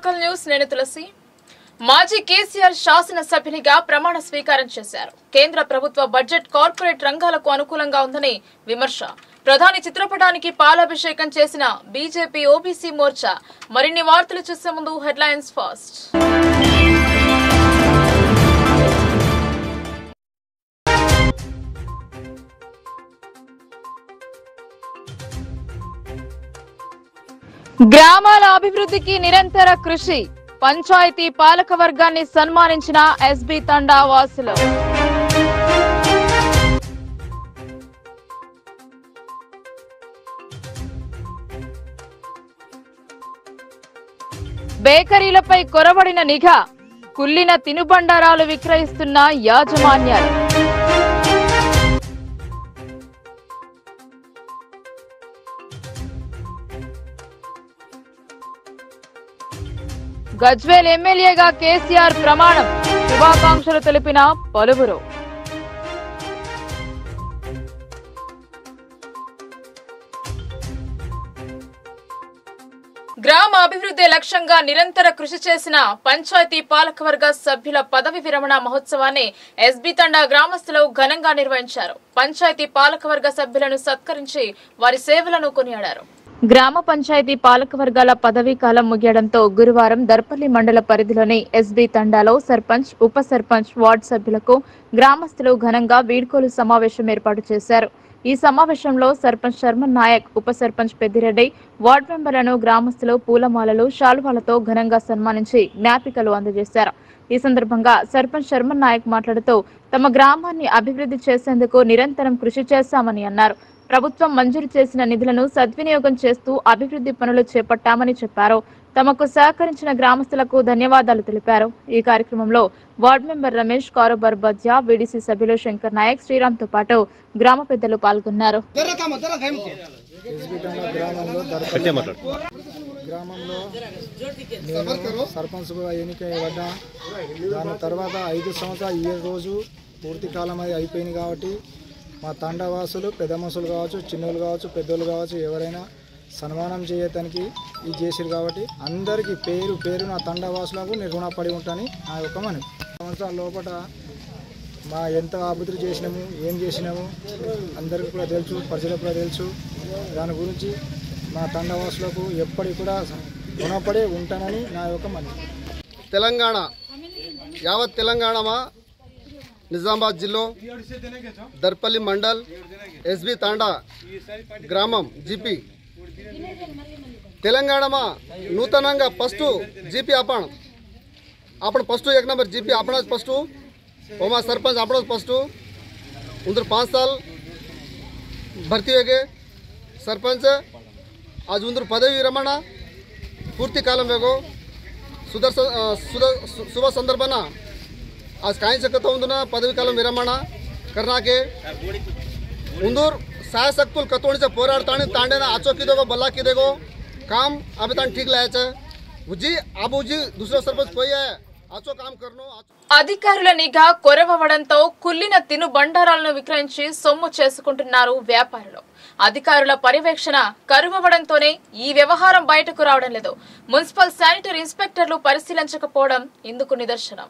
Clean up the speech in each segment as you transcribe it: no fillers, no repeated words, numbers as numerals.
Local news నేను తులసి. మాజీ కేసీఆర్ శాసన సభ్యునిగా ప్రమాణ స్వీకారం చేశారు. కేంద్ర ప్రభుత్వ బడ్జెట్ కార్పొరేట్ రంగాలకు అనుకూలంగా ఉందని విమర్శ. ప్రధాని చిత్రపటానికి పాలాభిషేకం చేసిన బీజేపీ ఓబీసీ మోర్చా. మరిన్ని వార్తలు చూసే ముందు హెడ్లైన్స్ ఫస్ట్. గ్రామాల అభివృద్ధికి నిరంతర కృషి. పంచాయతీ పాలక వర్గాన్ని సన్మానించిన ఎస్బీ తండా వాసులు. బేకరీలపై కొరబడిన నిఘా. కుళ్లిన తినుబండారాలు విక్రయిస్తున్న యాజమాన్యాలు. గజ్వేల్ ఎమ్మెల్యేగా కేసీఆర్ ప్రమాణం. శుభాకాంక్షలు తెలిపిన పలువురు. గ్రామ అభివృద్ధి లక్ష్యంగా నిరంతర కృషి చేసిన పంచాయతీ పాలకవర్గ సభ్యుల పదవి విరమణ మహోత్సవాన్ని ఎస్బీ తండా గ్రామస్తులు ఘనంగా నిర్వహించారు. పంచాయతీ పాలకవర్గ సభ్యులను సత్కరించి వారి సేవలను కొనియాడారు. గ్రామ పంచాయతీ పాలకవర్గాల పదవీ కాలం ముగియడంతో గురువారం దర్పల్లి మండల పరిధిలోని ఎస్బీ తండాలో సర్పంచ్, ఉప సర్పంచ్, వార్డు సభ్యులకు గ్రామస్తులు ఘనంగా వీడ్కోలు సమావేశం ఏర్పాటు చేశారు. ఈ సమావేశంలో సర్పంచ్ శర్మన్ నాయక్, ఉప సర్పంచ్ పెద్దిరెడ్డి, వార్డు మెంబర్లను గ్రామస్తులు పూలమాలలు, శాలువాలతో ఘనంగా సన్మానించి జ్ఞాపికలు అందజేశారు. ఈ సందర్భంగా సర్పంచ్ శర్మన్ నాయక్ మాట్లాడుతూ తమ గ్రామాన్ని అభివృద్ధి చేసేందుకు నిరంతరం కృషి చేశామని అన్నారు. ప్రభుత్వం మంజూరు చేసిన నిధులను సద్వినియోగం చేస్తూ అభివృద్ధి పనులు చేపట్టామని చెప్పారు. తమకు సహకరించిన గ్రామస్తులకు ధన్యవాదాలు తెలిపారు. ఈ కార్యక్రమంలో వార్డు మెంబర్ రమేష్, కారోబార్ బద్యా, వీడీసీ సభ్యులు శంకర్ నాయక్, శ్రీరామ్ తో పాటు గ్రామ పెద్దలు పాల్గొన్నారు. గ్రామంలో నేను సర్పంచ్గా ఎన్నికయ్యబడ్డా. దాని తర్వాత 5 సంవత్సరాలు ఈ రోజు పూర్తి కాలం అది అయిపోయింది కాబట్టి మా తండవాసులు, పెద్ద మనుషులు కావచ్చు, చిన్నోళ్ళు కావచ్చు, పెద్దోళ్ళు కావచ్చు, ఎవరైనా సన్మానం చేయటానికి ఇది చేసారు కాబట్టి అందరికీ పేరు పేరు నా తండవాసులకు నేను రుణపడి ఉంటానని నా యొక్క మనవి. సంవత్సరాల లోపల మా ఎంత అభివృద్ధి చేసినాము, ఏం చేసినాము అందరికీ కూడా తెలుసు, ప్రజలకు కూడా తెలుసు. దాని గురించి మా తండవాసులకు ఎప్పటికి కూడా రుణపడి ఉంటానని నా యొక్క మనవి. తెలంగాణ యావత్ తెలంగాణમાં నిజామాబాద్ జిల్లా దర్పల్లి మండల్ ఎస్బీ తాండా గ్రామం జీపీ తెలంగాణમાં નૂતનંગા ફર્સ્ટ જીપી आपण फर्स्ट 1 नंबर जीपी आपण फर्स्ट ओमा सरपंच आपण फर्स्ट उधर 5 साल भर्ती हो गए सरपंच आज उधर पदवी विरमण पूर्ति कालम वेगो शुभ संदर्भना आज काही शकत उंदुना पदवी कालम विरमण करना के उंदूर शासकुल कतोणीचा पोराडतानी तांडेना आचोकी बल्ला की देगो काम अभी तक ठीक लायच जी आबूजी दूसरा सरपंच कोई है आचो काम करनो. అధికారుల నిఘా కొరవడంతో కుల్లిన తిను బండారాలను విక్రయించి సొమ్ము చేసుకుంటున్నారు వ్యాపారులు. అధికారుల పర్యవేక్షణ కరువవడంతోనే ఈ వ్యవహారం బయటకు రావడం లేదు. మున్సిపల్ శానిటరీ ఇన్స్పెక్టర్లు పరిశీలించకపోవడం ఇందుకు నిదర్శనం.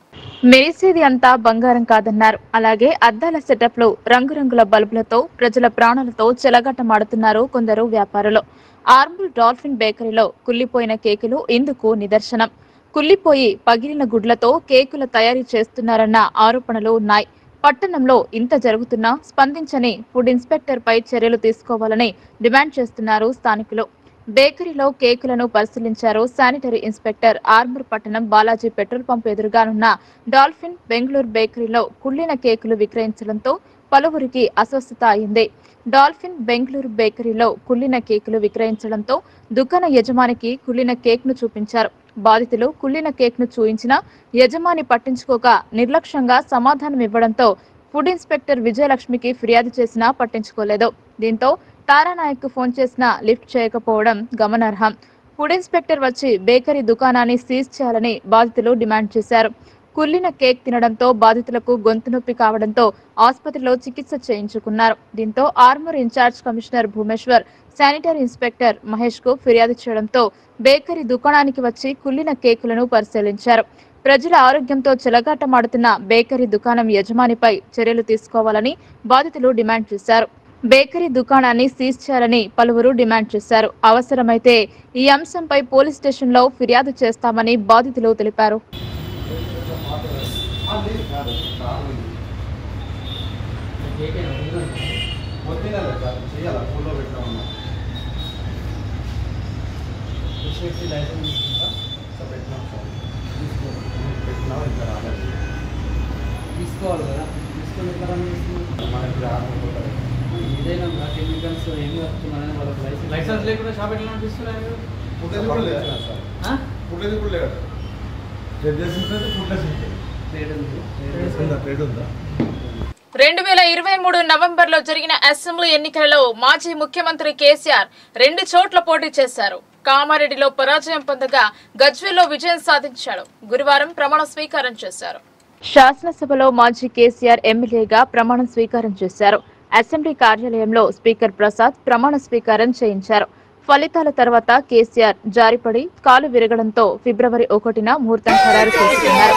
మెరిసేది అంతా బంగారం కాదన్నారు. అలాగే అద్దాల సెటప్లు, రంగురంగుల బల్బులతో ప్రజల ప్రాణాలతో చెలగాటమాడుతున్నారు కొందరు వ్యాపారులు. ఆర్మూర్ డాల్ఫిన్ బేకరీలో కుళ్లిపోయిన కేకులు ఇందుకు నిదర్శనం. కుళ్లిపోయి పగిలిన గుడ్లతో కేకుల తయారీ చేస్తున్నారన్న ఆరోపణలు ఉన్నాయి. పట్టణంలో ఇంత జరుగుతున్నా స్పందించని ఫుడ్ ఇన్స్పెక్టర్ పై చర్యలు తీసుకోవాలని డిమాండ్ చేస్తున్నారు స్థానికులు. బేకరీలో కేకులను పరిశీలించారు శానిటరీ ఇన్స్పెక్టర్. ఆర్మూర్ పట్టణం బాలాజీ పెట్రోల్ పంప్ ఎదురుగానున్న డాల్ఫిన్ బెంగళూరు బేకరీలో కుళ్లిన కేకులు విక్రయించడంతో పలువురికి అస్వస్థత అయింది. డాల్ఫిన్ బెంగళూరు బేకరీలో కుళ్లిన కేకులు విక్రయించడంతో దుకాణ యజమానికి కుళ్లిన కేక్ ను చూపించారు. బాధితులు కుళ్లిన కేక్ ను చూయించినా యజమాని పట్టించుకోక నిర్లక్ష్యంగా సమాధానం ఇవ్వడంతో ఫుడ్ ఇన్స్పెక్టర్ విజయలక్ష్మికి ఫిర్యాదు చేసినా పట్టించుకోలేదు. దీంతో తారానాయక్ కు ఫోన్ చేసినా లిఫ్ట్ చేయకపోవడం గమనార్హం. ఫుడ్ ఇన్స్పెక్టర్ వచ్చి బేకరీ దుకాణాన్ని సీజ్ చేయాలని బాధితులు డిమాండ్ చేశారు. కుళ్ళిన కేక్ తినడంతో బాధితులకు గొంతు నొప్పి కావడంతో ఆసుపత్రిలో చికిత్స చేయించుకున్నారు. దీంతో Armur in-charge commissioner Bhumeshwar sanitary inspector Mahesh కు ఫిర్యాదు చేయడంతో బేకరీ దుకాణానికి వచ్చి కుళ్ళిన కేకులను పరిశీలించారు. ప్రజల ఆరోగ్యంతో చెలగాటమాడుతున్న బేకరీ దుకాణం యజమానిపై చర్యలు తీసుకోవాలని బాధితులు డిమాండ్ చేశారు. బేకరీ దుకాణాన్ని సీజ్ చేయాలని పలువురు డిమాండ్ చేశారు. అవసరమైతే ఈ అంశంపై పోలీస్ స్టేషన్లో ఫిర్యాదు చేస్తామని బాధితులు తెలిపారు. తీసుకోవాలి కదా, తీసుకుని ఏదైనా కెమికల్స్ ఏమి వస్తున్నాయని వాళ్ళకి లైసెన్స్ లేకుండా షాప్ ఎట్లా నడిపిస్తున్నాయి? ట్రేడ్ 2023 నవంబర్లో జరిగిన అసెంబ్లీ ఎన్నికలలో మాజీ ముఖ్యమంత్రి కేసీఆర్ 2 చోట్ల పోటీ చేశారు. కామారెడ్డిలో పరాజయం పొందగా గజ్వేల్లో విజయం సాధించాడు. గురువారం ప్రమాణ స్వీకారం చేశారు. శాసనసభలో మాజీ కేసీఆర్ ఎమ్మెల్యేగా ప్రమాణ స్వీకారం చేశారు. అసెంబ్లీ కార్యాలయంలో స్పీకర్ ప్రసాద్ ప్రమాణ స్వీకారం చేయించారు. ఫలితాల తర్వాత కేసీఆర్ జారిపడి కాలు విరగడంతో ఫిబ్రవరి 1న ముహూర్తం ఖరారు చేసుకున్నారు.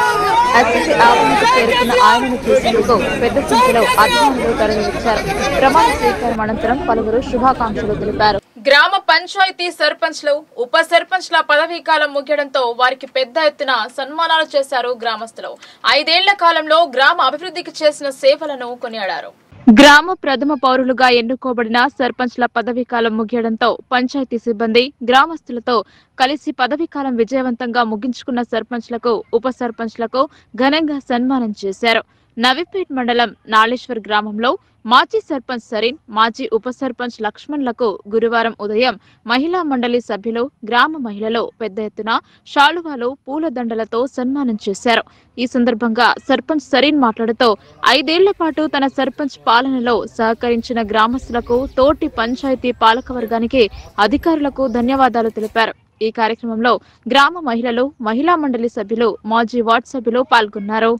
అసెంబ్లీ ఆవరణకు చేరుకున్న ఆయనను చూసేందుకు పెద్ద సంఖ్యలో అభిమానులు తరలివచ్చారు. ప్రమాణ స్వీకారం అనంతరం పలువురు శుభాకాంక్షలు తెలిపారు. గ్రామ పంచాయతీ సర్పంచ్లు, ఉప సర్పంచ్ల పదవీ కాలం ముగియడంతో వారికి పెద్ద ఎత్తున సన్మానాలు చేశారు గ్రామస్తులు. 5 ఏళ్ల కాలంలో గ్రామ అభివృద్ధికి చేసిన సేవలను కొనియాడారు. గ్రామ ప్రథమ పౌరులుగా ఎన్నుకోబడిన సర్పంచ్ల పదవీకాలం ముగియడంతో పంచాయతీ సిబ్బంది గ్రామస్తులతో కలిసి పదవీకాలం విజయవంతంగా ముగించుకున్న సర్పంచ్లకు, ఉప సర్పంచ్లకు ఘనంగా సన్మానం చేశారు. నవీపేట్ మండలం నాళేశ్వర్ గ్రామంలో మాజీ సర్పంచ్ సరీన్, మాజీ ఉప సర్పంచ్ లక్ష్మణ్లకు గురువారం ఉదయం మహిళా మండలి సభ్యులు, గ్రామ మహిళలు పెద్ద ఎత్తున శాలువాలు, పూలదండలతో సన్మానం చేశారు. ఈ సందర్భంగా సర్పంచ్ సరీన్ మాట్లాడుతూ 5 ఏళ్ల పాటు తన సర్పంచ్ పాలనలో సహకరించిన గ్రామస్తులకు, తోటి పంచాయతీ పాలకవర్గానికి, అధికారులకు ధన్యవాదాలు తెలిపారు. ఈ కార్యక్రమంలో గ్రామ మహిళలు, మహిళా మండలి సభ్యులు, మాజీ వార్డు సభ్యులు పాల్గొన్నారు.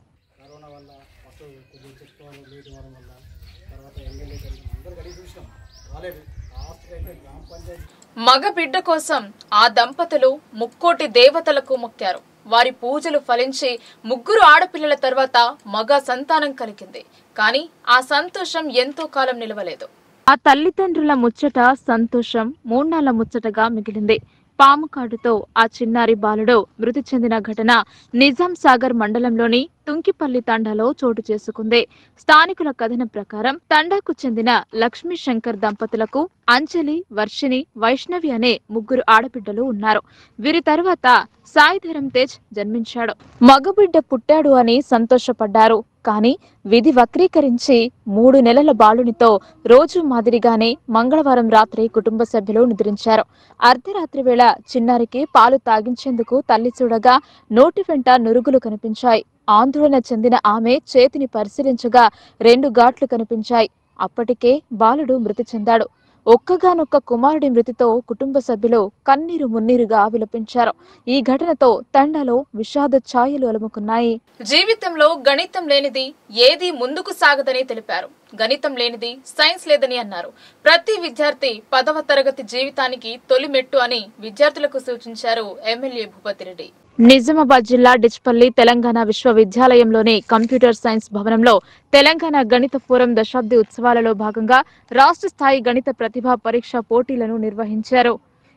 మగ బిడ్డ కోసం ఆ దంపతులు ముక్కోటి దేవతలకు మొక్కారు. వారి పూజలు ఫలించి 3 ఆడపిల్లల తర్వాత మగ సంతానం కలిగింది. కానీ ఆ సంతోషం ఎంతో కాలం నిలవలేదు. ఆ తల్లిదండ్రుల ముచ్చట సంతోషం 3 నాళ్ల ముచ్చటగా మిగిలింది. పాము కాటుతో ఆ చిన్నారి బాలుడు మృతి చెందిన ఘటన నిజాం సాగర్ మండలంలోని తుంకిపల్లి తండాలో చోటు చేసుకుంది. స్థానికుల కథనం ప్రకారం తండాకు చెందిన లక్ష్మీ శంకర్ దంపతులకు అంజలి, వర్షిణి, వైష్ణవి అనే 3 ఆడబిడ్డలు ఉన్నారు. వీరి తర్వాత సాయిధరం తేజ్ జన్మించాడు. మగబిడ్డ పుట్టాడు అని సంతోషపడ్డారు. కానీ విధి వక్రీకరించి 3 నెలల బాలునితో రోజు మాదిరిగానే మంగళవారం రాత్రి కుటుంబ సభ్యులు నిద్రించారు. అర్ధరాత్రి వేళ చిన్నారికి పాలు తాగించేందుకు తల్లి చూడగా నోటి వెంట నురుగులు కనిపించాయి. ఆందోళన చెందిన ఆమె చేతిని పరిశీలించగా 2 ఘాట్లు కనిపించాయి. అప్పటికే బాలుడు మృతి చెందాడు. ఒక్కగానొక్క కుమారుడి మృతితో కుటుంబ సభ్యులు కన్నీరు మున్నీరుగా విలపించారు. ఈ ఘటనతో తండాలో విషాద ఛాయలు అలుముకున్నాయి. జీవితంలో గణితం లేనిది ఏది ముందుకు సాగదని తెలిపారు. గణితం లేనిది సైన్స్ లేదని అన్నారు. ప్రతి విద్యార్థి 10వ తరగతి జీవితానికి తొలి మెట్టు అని విద్యార్థులకు సూచించారు ఎమ్మెల్యే భూపతిరెడ్డి. నిజామాబాద్ జిల్లా డిచ్పల్లి తెలంగాణ విశ్వవిద్యాలయంలోని కంప్యూటర్ సైన్స్ భవనంలో తెలంగాణ గణిత ఫోరం దశాబ్ది ఉత్సవాలలో భాగంగా రాష్ట్ర స్థాయి గణిత ప్రతిభా పరీక్ష పోటీలను నిర్వహించారు.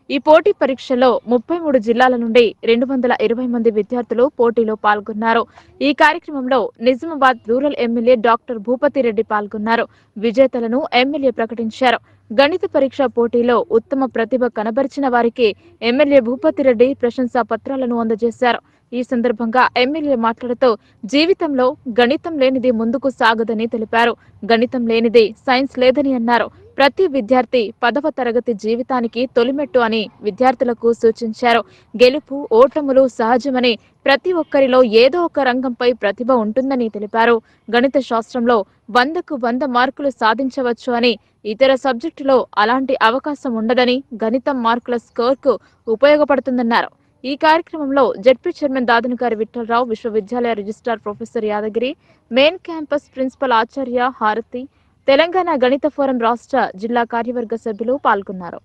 ఈ పోటీ పరీక్షలో 33 జిల్లాల నుండి 220 మంది విద్యార్థులు పోటీలో పాల్గొన్నారు. ఈ కార్యక్రమంలో Nizamabad rural MLA doctor Bhupathi Reddy పాల్గొన్నారు. విజేతలను ఎమ్మెల్యే ప్రకటించారు. గణిత పరీక్ష పోటీలో ఉత్తమ ప్రతిభ కనబరిచిన వారికి ఎమ్మెల్యే భూపతిరెడ్డి ప్రశంసా పత్రాలను అందజేశారు. ఈ సందర్భంగా ఎమ్మెల్యే మాట్లాడుతూ జీవితంలో గణితం లేనిది ముందుకు సాగదని తెలిపారు. గణితం లేనిది సైన్స్ లేదని అన్నారు. ప్రతి విద్యార్థి 10వ తరగతి జీవితానికి తొలిమెట్టు అని విద్యార్థులకు సూచించారు. గెలుపు ఓటములు సహజమని, ప్రతి ఒక్కరిలో ఏదో ఒక రంగంపై ప్రతిభ ఉంటుందని తెలిపారు. గణిత శాస్త్రంలో 100కు 100 మార్కులు సాధించవచ్చు అని, ఇతర సబ్జెక్టులో అలాంటి అవకాశం ఉండదని, గణితం మార్కుల స్కోర్కు ఉపయోగపడుతుందన్నారు. ఈ కార్యక్రమంలో జెడ్పీ చైర్మన్ దాదనగారి విఠలరావు, విశ్వవిద్యాలయ registrar professor Yadagiri, main campus principal ఆచార్య హారతి, తెలంగాణ గణిత ఫోరం రాష్ట్ర జిల్లా కార్యవర్గ సభ్యులు పాల్గొన్నారు.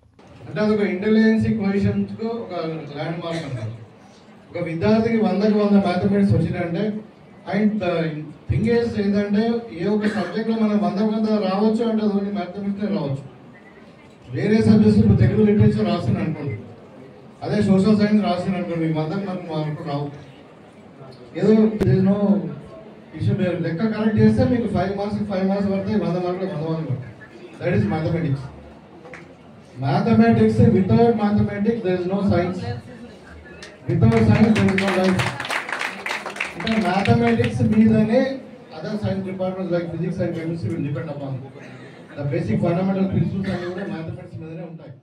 అంటే అదొక ఇంటెలిజెన్సీ క్వశ్చన్స్ కు ఒక ల్యాండ్ మార్క్ అంటారు. ఒక విద్యార్థికి 100కి 100 మ్యాథమెటిక్స్ వచ్చిందంటే అండ్ థింగ్ ఏంటంటే ఏ ఒక సబ్జెక్ట్ లో మనం 100కి 100 రావచ్చు అంటే అది మ్యాథమెటిక్స్ రావచ్చు. వేరే సబ్జెక్ట్స్ ఇప్పుడు తెలుగు లిటరేచర్ రాసిన అనుకోండి, అదే సోషల్ సైన్స్ రాసిన అనుకోండి, 100కి మార్కు రావు. ఏదో నో ఇష్యూ లెక్క కరెక్ట్ చేస్తే మీకు 5 మార్క్స్ పడతాయి, 100 మార్కులు 100 మార్కులు పడతాయి. That is mathematics. Mathematics, without mathematics there is no science. Without science there is no life. Because mathematics meedane other science departments like physics and chemistry will depend upon. The basic fundamental principles and kuda mathematics meedane untayi.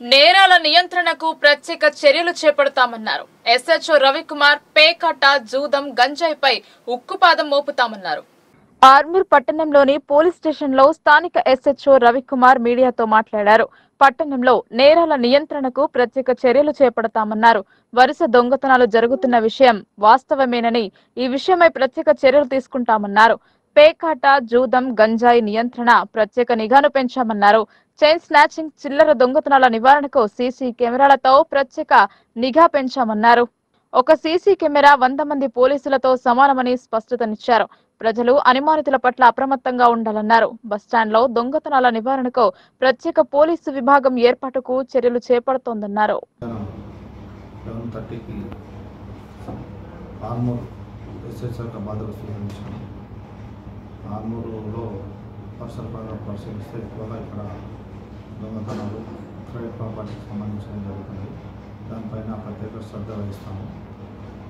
నేరాల నియంత్రణకు ప్రత్యేక చర్యలు చేపడతామన్నారు. SHO Ravikumar పేకాట, జూదం, గంజాయిపై ఉక్కుపాదం మోపుతామన్నారు. ఆర్మూర్ పట్టణంలోని police station లో స్థానిక ఎస్హెచ్ఓ రవికుమార్ మీడియాతో మాట్లాడారు. పట్టణంలో నేరాల నియంత్రణకు ప్రత్యేక చర్యలు చేపడతామన్నారు. వరుస దొంగతనాలు జరుగుతున్న విషయం వాస్తవమేనని, ఈ విషయమై ప్రత్యేక చర్యలు తీసుకుంటామన్నారు. పేకాట, జూదం, గంజాయి నియంత్రణ ప్రత్యేక నిఘాను పెంచామన్నారు. చైన్ స్నాచింగ్, చిల్లర దొంగతనాల నివారణకు సీసీ కెమెరాలతో ప్రత్యేక నిఘా పెంచామన్నారు. ఒక సీసీ కెమెరా 100 మంది పోలీసులతో సమానమని స్పష్టతనిచ్చారు. ప్రజలు అనుమానితుల పట్ల అప్రమత్తంగా ఉండాలన్నారు. బస్టాండ్లో దొంగతనాల నివారణకు ప్రత్యేక పోలీసు విభాగం ఏర్పాటుకు చర్యలు చేపడుతోందన్నారు. దానిపైన ప్రత్యేక శ్రద్ధ వహిస్తాము.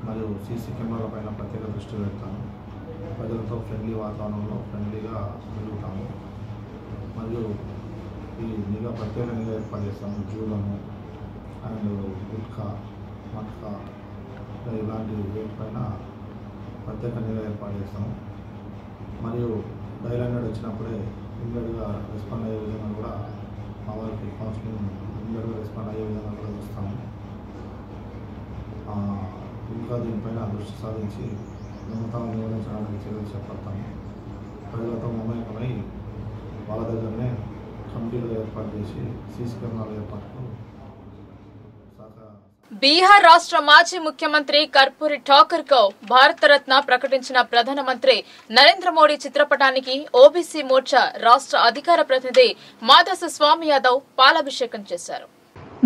మరియు సీసీ కెమెరాల పైన ప్రత్యేక దృష్టి పెడతాము. ప్రజలతో ఫ్రెండ్లీ వాతావరణంలో ఫ్రెండ్లీగా వెలుగుతాము. మరియు ఈ నిఘా ప్రత్యేక నిఘా ఏర్పాటు చేస్తాము. జూలము అండ్ గుట్కా, మట్కా ఇలాంటి వీటిపైన ప్రత్యేక నిఘా ఏర్పాటు చేస్తాము. మరియు డైల్ హండ్రెడ్ వచ్చినప్పుడే ఇమ్మీడియట్గా రెస్పాండ్ అయ్యే విధంగా కూడా మా వారికి కౌన్సిలింగ్ ఇమ్మీడియట్గా రెస్పాండ్ అయ్యే విధంగా కూడా చూస్తాము. ఇంకా దీనిపైన దృష్టి సాధించి దొంగతనం నివారించడానికి చర్యలు చేపడతాము. ప్రజలతో మమేకమై వాళ్ళ దగ్గరనే కమిటీలు ఏర్పాటు చేసి సీసీ కెమెరాల ఏర్పాటుకు బీహార్ రాష్ట్ర మాజీ ముఖ్యమంత్రి కర్పూరి ఠాకూర్ కు భారతరత్న ప్రకటించిన ప్రధానమంత్రి నరేంద్ర మోడీ చిత్రపటానికి ఓబీసీ మోర్చా రాష్ట్ర అధికార ప్రతినిధి మాధస్ స్వామి యాదవ్ పాలాభిషేకం చేశారు.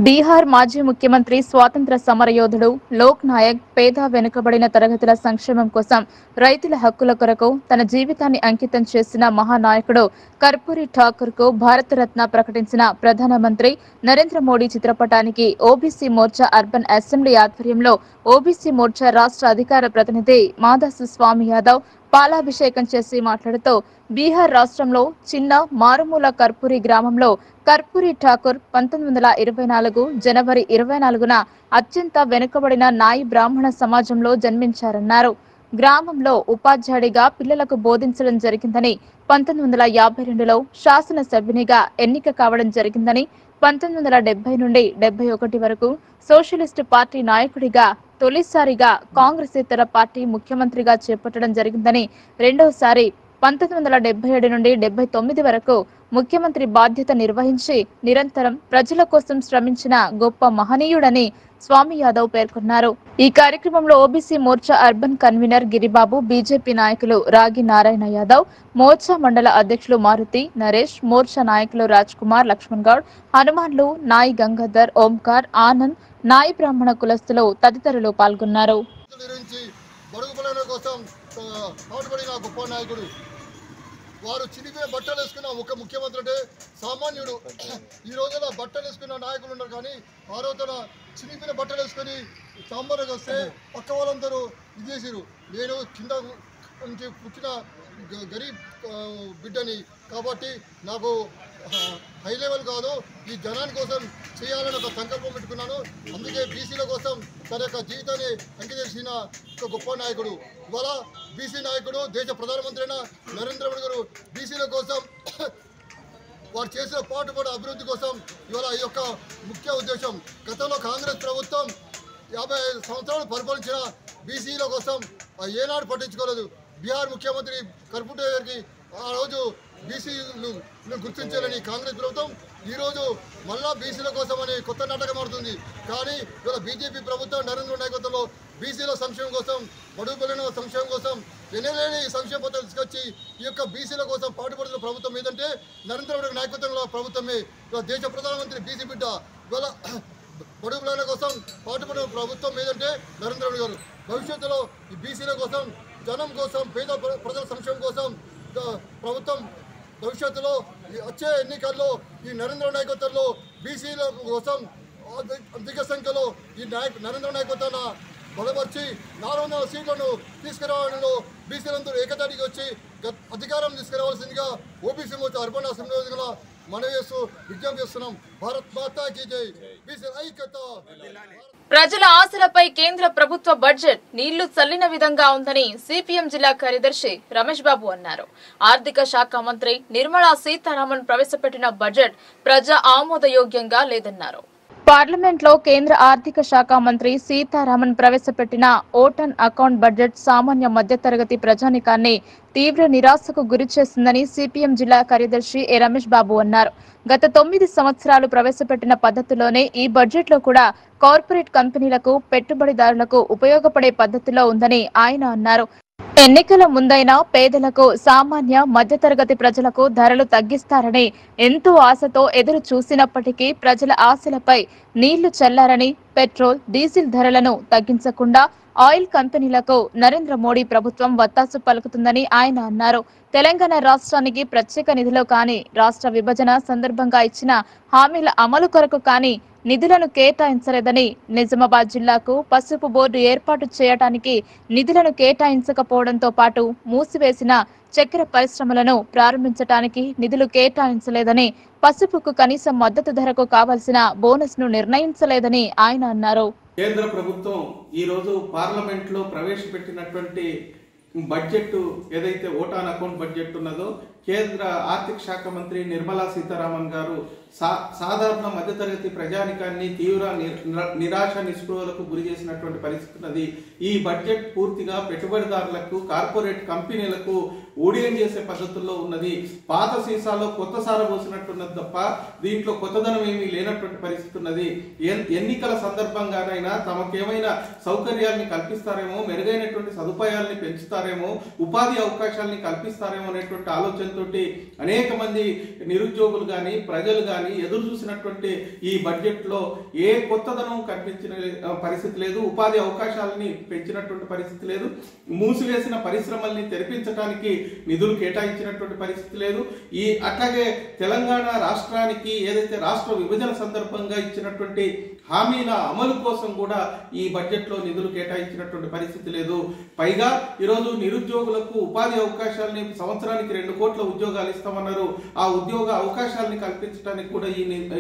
బీహార్ మాజీ ముఖ్యమంత్రి, స్వాతంత్ర సమరయోధుడు, లోక్ నాయక్, పేద వెనుకబడిన తరగతుల సంక్షేమం కోసం రైతుల హక్కుల కొరకు తన జీవితాన్ని అంకితం చేసిన మహానాయకుడు కర్పూరి ఠాకూర్ కు భారతరత్న ప్రకటించిన ప్రధానమంత్రి నరేంద్ర మోడీ చిత్రపటానికి ఓబీసీ మోర్చా అర్బన్ అసెంబ్లీ ఆధ్వర్యంలో ఓబీసీ మోర్చా రాష్ట్ర అధికార ప్రతినిధి మాధస్ స్వామి యాదవ్ పాలాభిషేకం చేసి మాట్లాడుతూ బీహార్ రాష్ట్రంలో చిన్న మారుమూల కర్పూరి గ్రామంలో కర్పూరి ఠాకూర్ 1924 జనవరి 24న అత్యంత వెనుకబడిన నాయి బ్రాహ్మణ సమాజంలో జన్మించారన్నారు. గ్రామంలో ఉపాధ్యాయుడిగా పిల్లలకు బోధించడం జరిగిందని, 1952లో శాసనసభ్యునిగా ఎన్నిక కావడం జరిగిందని, 1970 నుండి 71 వరకు సోషలిస్టు పార్టీ నాయకుడిగా తొలిసారిగా కాంగ్రెసేతర పార్టీ ముఖ్యమంత్రిగా చేపట్టడం జరిగిందని, రెండోసారి 1977 నుండి 79 వరకు ముఖ్యమంత్రి బాధ్యత నిర్వహించి నిరంతరం ప్రజల కోసం శ్రమించిన గొప్ప మహనీయుడని స్వామి యాదవ్ పేర్కొన్నారు. ఈ కార్యక్రమంలో OBC Morcha urban convener Giribabu, BJP నాయకులు రాగి నారాయణ యాదవ్, మోర్చా మండల అధ్యక్షులు మారుతి, నరేష్, మోర్చా నాయకులు రాజ్ కుమార్, లక్ష్మణ్ గౌడ్, హనుమాన్లు, నాయి గంగాధర్, ఓంకార్, ఆనంద్, నాయి బ్రాహ్మణ కులస్తులు తదితరులు పాల్గొన్నారు. వారు చినిగిన బట్టలు వేసుకున్న ఒక ముఖ్యమంత్రి అంటే సామాన్యుడు. ఈ రోజున బట్టలు వేసుకున్న నాయకులు ఉన్నారు, కానీ ఆ రోజున చినిగిన బట్టలు వేసుకొని సాంబార్కి వస్తే పక్క వాళ్ళందరూ ఇది చేసారు. నేను కింద నుంచి పుట్టిన గరీబ్ బిడ్డని కాబట్టి నాకు హై లెవెల్ కాదు, ఈ జనాని కోసం చేయాలని ఒక సంకల్పం పెట్టుకున్నాను. అందుకే బీసీల కోసం తన యొక్క జీవితాన్ని అంకితం చేసిన ఒక గొప్ప నాయకుడు. ఇవాళ బీసీ నాయకుడు, దేశ ప్రధానమంత్రి అయిన నరేంద్ర మోడీ గారు బీసీల కోసం వారు చేసిన పాటుపడే అభివృద్ధి కోసం ఇవాళ ఈ యొక్క ముఖ్య ఉద్దేశం. గతంలో కాంగ్రెస్ ప్రభుత్వం 55 సంవత్సరాలు పరిపాలించిన బీసీల కోసం ఏనాడు పట్టించుకోలేదు. బీహార్ ముఖ్యమంత్రి కర్పుటే గారికి ఆ రోజు బీసీలు గుర్తించాలని కాంగ్రెస్ ప్రభుత్వం ఈరోజు మళ్ళా బీసీల కోసం అని కొత్త నాటకం ఆడుతుంది. కానీ ఇవాళ బీజేపీ ప్రభుత్వం నరేంద్ర మోడీ నాయకత్వంలో బీసీల సంక్షేమం కోసం, బడుగు బలైన సంక్షేమం కోసం ఎన్నలేని సంక్షేమ పథకాలు తీసుకొచ్చి ఈ యొక్క బీసీల కోసం పాటుపడుతున్న ప్రభుత్వం ఏదంటే నరేంద్ర మోడీ నాయకత్వంలో ప్రభుత్వమే. ఇవాళ దేశ ప్రధానమంత్రి బీసీ బిడ్డ. ఇవాళ బడుగు బలైన కోసం పాటుపడిన ప్రభుత్వం ఏదంటే నరేంద్ర మోడీ గారు. భవిష్యత్తులో ఈ బీసీల కోసం, జనం కోసం, పేద ప్రజల సంక్షేమం కోసం ప్రభుత్వం భవిష్యత్తులో వచ్చే ఎన్నికల్లో ఈ నరేంద్ర నాయకత్వంలో బీసీల కోసం అధిక సంఖ్యలో ఈ నరేంద్ర నాయకత్వాన్ని బలపరిచి 400 సీట్లను తీసుకురావడంలో బీసీలందరూ ఏకతాటికి వచ్చి అధికారం తీసుకురావాల్సిందిగా ఓబీసీ మోర్చా అర్బన్ అసెంబ్లీ మనవి చేస్తూ విజ్ఞప్తి చేస్తున్నాం. భారత్ మాతా కీ జై. బీసీ ఐక్యత. ప్రజల ఆశలపై కేంద్ర ప్రభుత్వ బడ్జెట్ నీళ్లు చల్లిన విధంగా ఉందని సిపిఎం జిల్లా కార్యదర్శి రమేష్ బాబు అన్నారు. ఆర్థిక శాఖ మంత్రి నిర్మలా సీతారామన్ ప్రవేశపెట్టిన బడ్జెట్ ప్రజా ఆమోదయోగ్యంగా లేదన్నారు. పార్లమెంట్ లో కేంద్ర ఆర్థిక శాఖ మంత్రి సీతారామన్ ప్రవేశపెట్టిన ఓటన్ అకౌంట్ బడ్జెట్ సామాన్య మధ్యతరగతి ప్రజానికాన్ని తీవ్ర నిరాశకు గురిచేసిందని సిపిఎం జిల్లా కార్యదర్శి రమేష్ బాబు అన్నారు. గత 9 సంవత్సరాలు ప్రవేశపెట్టిన పద్ధతిలోనే ఈ బడ్జెట్ లో కూడా కార్పొరేట్ కంపెనీలకు, పెట్టుబడిదారులకు ఉపయోగపడే పద్ధతిలో ఉందని ఆయన అన్నారు. ఎన్నికల ముందైనా పేదలకు, సామాన్య మధ్యతరగతి ప్రజలకు ధరలు తగ్గిస్తారని ఎంతో ఆశతో ఎదురు చూసినప్పటికీ ప్రజల ఆశలపై నీళ్లు చల్లారని, పెట్రోల్, డీజిల్ ధరలను తగ్గించకుండా ఆయిల్ కంపెనీలకు నరేంద్ర మోడీ ప్రభుత్వం వత్తాసు పలుకుతుందని ఆయన అన్నారు. తెలంగాణ రాష్ట్రానికి ప్రత్యేక నిధులు కానీ, రాష్ట్ర విభజన సందర్భంగా ఇచ్చిన హామీల అమలు కొరకు కానీ నిధులను కేటాయించలేదని, నిజామాబాద్ జిల్లాకు పసుపు బోర్డు ఏర్పాటు చేయడానికి నిధులను కేటాయించకపోవడంతో పాటు మూసివేసిన చక్కెర పరిశ్రమలను ప్రారంభించడానికి నిధులు కేటాయించలేదని, పసుపుకు కనీస మద్దతు ధరకు కావాల్సిన బోనస్ ను నిర్ణయించలేదని ఆయన అన్నారు. కేంద్ర ప్రభుత్వం ఈ రోజు పార్లమెంట్ లో ప్రవేశపెట్టినటువంటి బడ్జెట్ ఏదైతే ఓటాన్ అకౌంట్ బడ్జెట్ ఉన్నదో కేంద్ర ఆర్థిక శాఖ మంత్రి నిర్మలా సీతారామన్ గారు సాధారణ మధ్యతరగతి ప్రజానికాన్ని తీవ్ర నిరాశ నిస్పృహలకు గురి చేసినటువంటి పరిస్థితి ఉన్నది. ఈ బడ్జెట్ పూర్తిగా పెట్టుబడిదారులకు, కార్పొరేట్ కంపెనీలకు ఊడియం చేసే పద్ధతుల్లో ఉన్నది. పాత సీసాలో కొత్త సార పోసినట్టున్నది తప్ప దీంట్లో కొత్తదనం ఏమీ లేనటువంటి పరిస్థితి ఉన్నది. ఎన్నికల సందర్భంగానైనా తమకేమైనా సౌకర్యాలని కల్పిస్తారేమో, మెరుగైనటువంటి సదుపాయాలని పెంచుతారేమో, ఉపాధి అవకాశాలని కల్పిస్తారేమో అనేటువంటి ఆలోచనతోటి అనేక మంది నిరుద్యోగులు గాని, ప్రజలు గాని ఎదురు చూసినటువంటి ఈ బడ్జెట్ లో ఏ కొత్తదనం కనిపించిన పరిస్థితి లేదు. ఉపాధి అవకాశాలని పెంచినటువంటి పరిస్థితి లేదు. మూసివేసిన పరిశ్రమల్ని తెరిపించడానికి నిధులు కేటాయించినటువంటి పరిస్థితి లేదు. అట్లాగే తెలంగాణ రాష్ట్రానికి ఏదైతే రాష్ట్ర విభజన సందర్భంగా ఇచ్చినటువంటి హామీల అమలు కోసం కూడా ఈ బడ్జెట్ లో నిధులు కేటాయించినటువంటి పరిస్థితి లేదు. పైగా ఈరోజు నిరుద్యోగులకు ఉపాధి అవకాశాలని సంవత్సరానికి 2 కోట్ల ఉద్యోగాలు ఇస్తామన్నారు. ఆ ఉద్యోగ అవకాశాలని కల్పించడానికి కూడా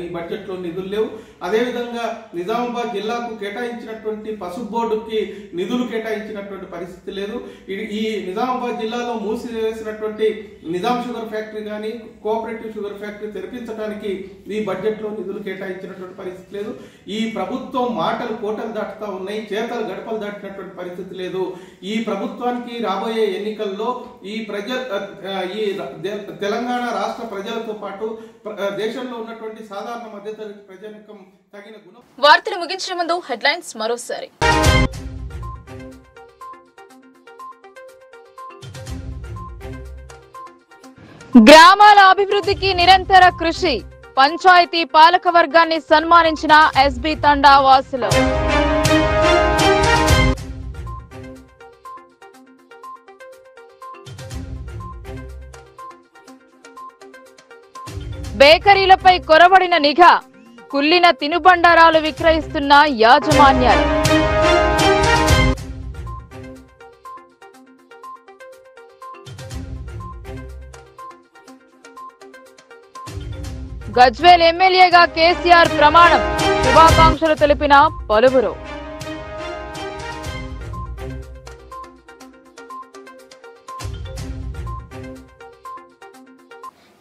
ఈ బడ్జెట్ లో నిధులు లేవు. అదేవిధంగా నిజామాబాద్ జిల్లాకు కేటాయించినటువంటి పసుపు బోర్డుకి నిధులు కేటాయించినటువంటి పరిస్థితి లేదు. ఈ నిజామాబాద్ జిల్లాలో మూసివేసినటువంటి నిజాం షుగర్ ఫ్యాక్టరీ కానీ, కోఆపరేటివ్ షుగర్ ఫ్యాక్టరీ తెరిపించడానికి ఈ బడ్జెట్ లో నిధులు కేటాయించినటువంటి పరిస్థితి లేదు. ఈ ప్రభుత్వం మాటలు కోటలు దాటుతా ఉన్నాయి, చేతలు గడపలు దాటినటువంటి పరిస్థితి లేదు. ఈ ప్రభుత్వానికి రాబోయే ఎన్నికల్లో ఈ తెలంగాణ రాష్ట్ర ప్రజలతో పాటు దేశంలో ఉన్నటువంటి సాధారణ మధ్యతరగతి ప్రజానికం తగిన గుణం. వార్తలు ముగించే ముందు హెడ్లైన్స్ మరోసారి. గ్రామాల అభివృద్ధికి నిరంతర కృషి, పంచాయతీ పాలక వర్గాన్ని సన్మానించిన ఎస్బీ తండా వాసులు. బేకరీలపై కొరబడిన నిఘా, కుల్లిన తినుబండారాలు విక్రయిస్తున్న యాజమాన్యాలు. గజ్వేల్ ఎమ్మెల్యేగా కేసీఆర్ ప్రమాణం, శుభాకాంక్షలు తెలిపిన పలువురు.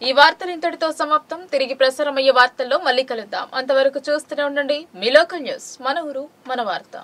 ఈ వార్తలు ఇంతటితో సమాప్తం. తిరిగి ప్రసారమయ్యే వార్తల్లో మళ్ళీ కలుద్దాం. అంతవరకు చూస్తూనే ఉండండి మీ లోకల్ న్యూస్. మన ఊరు మన వార్త.